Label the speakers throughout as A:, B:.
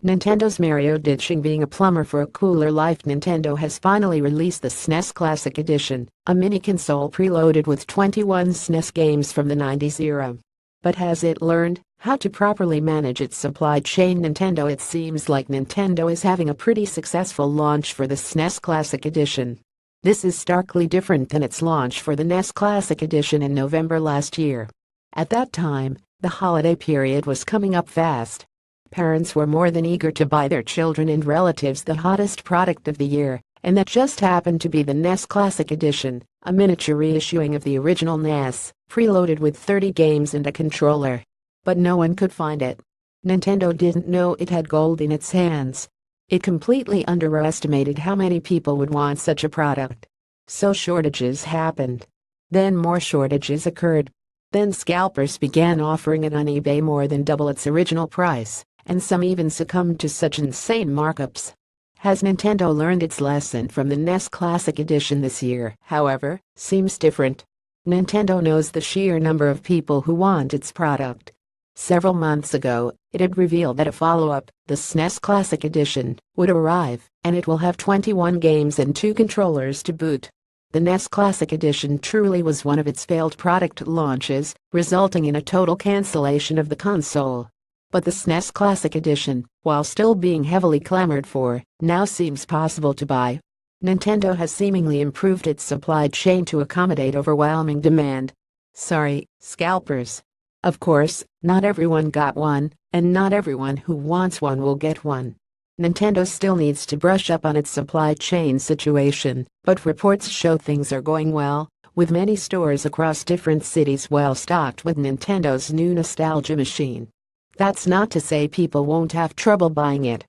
A: Nintendo's Mario ditching being a plumber for a cooler life. Nintendo has finally released the SNES Classic Edition, a mini-console preloaded with 21 SNES games from the 90s era. But has it learned how to properly manage its supply chain? It seems like Nintendo is having a pretty successful launch for the SNES Classic Edition. This is starkly different than its launch for the NES Classic Edition in November last year. At that time, the holiday period was coming up fast. Parents were more than eager to buy their children and relatives the hottest product of the year, and that just happened to be the NES Classic Edition, a miniature reissuing of the original NES, preloaded with 30 games and a controller. But no one could find it. Nintendo didn't know it had gold in its hands. It completely underestimated how many people would want such a product. So shortages happened. Then more shortages occurred. Then scalpers began offering it on eBay more than double its original price, and some even succumbed to such insane markups. Has Nintendo learned its lesson from the NES Classic Edition this year? However, seems different. Nintendo knows the sheer number of people who want its product. Several months ago, it had revealed that a follow-up, the SNES Classic Edition, would arrive, and it will have 21 games and 2 controllers to boot. The NES Classic Edition truly was one of its failed product launches, resulting in a total cancellation of the console. But the SNES Classic Edition, while still being heavily clamored for, now seems possible to buy. Nintendo has seemingly improved its supply chain to accommodate overwhelming demand. Sorry, scalpers. Of course, not everyone got one, and not everyone who wants one will get one. Nintendo still needs to brush up on its supply chain situation, but reports show things are going well, with many stores across different cities well stocked with Nintendo's new nostalgia machine. That's not to say people won't have trouble buying it.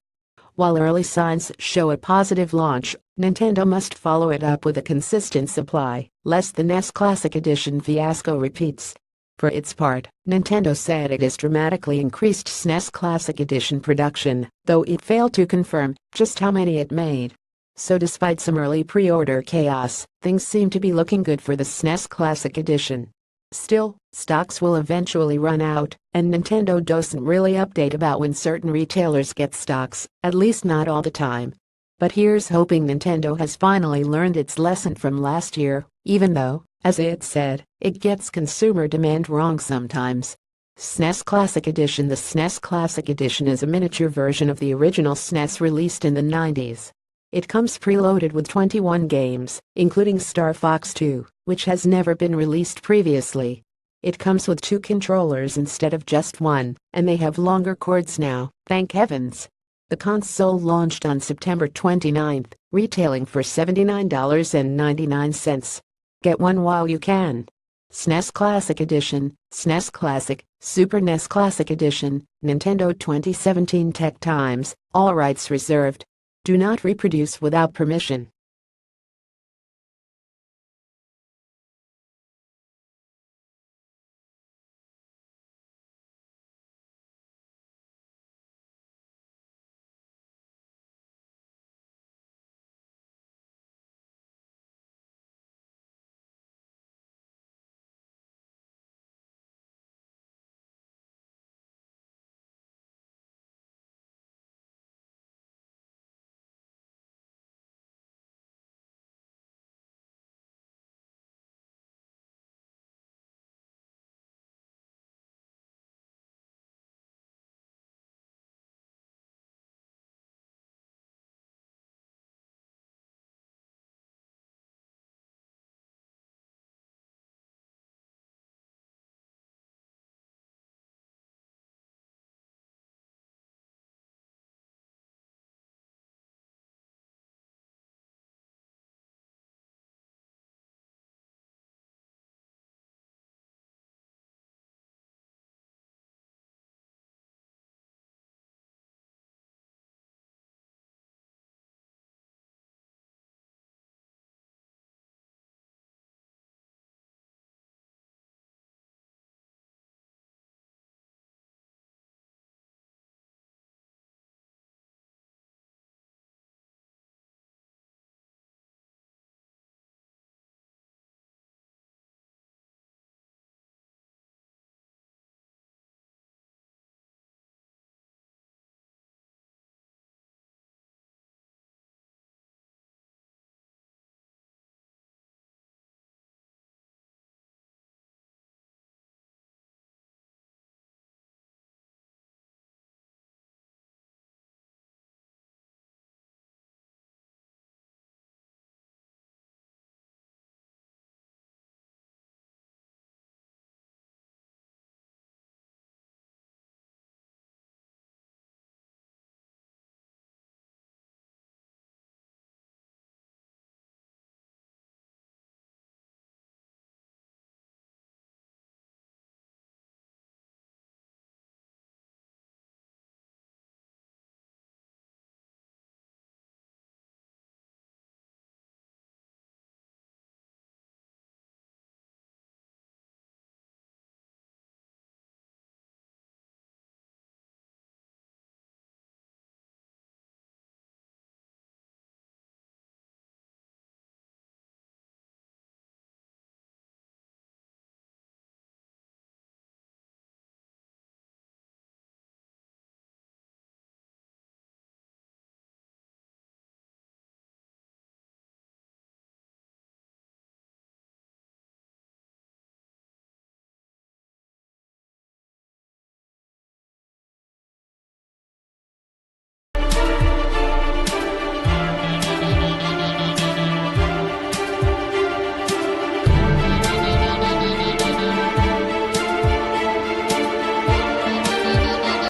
A: While early signs show a positive launch, Nintendo must follow it up with a consistent supply, lest the NES Classic Edition fiasco repeats. For its part, Nintendo said it has dramatically increased SNES Classic Edition production, though it failed to confirm just how many it made. So despite some early pre-order chaos, things seem to be looking good for the SNES Classic Edition. Still, stocks will eventually run out, and Nintendo doesn't really update about when certain retailers get stocks, at least not all the time. But here's hoping Nintendo has finally learned its lesson from last year, even though, as it said, it gets consumer demand wrong sometimes. SNES Classic Edition. The SNES Classic Edition is a miniature version of the original SNES released in the 90s. It comes preloaded with 21 games, including Star Fox 2, which has never been released previously. It comes with 2 controllers instead of just one, and they have longer cords now, thank heavens. The console launched on September 29th, retailing for $79.99. Get one while you can. SNES Classic Edition, SNES Classic, Super NES Classic Edition, Nintendo 2017 Tech Times, all rights reserved. Do not reproduce without permission.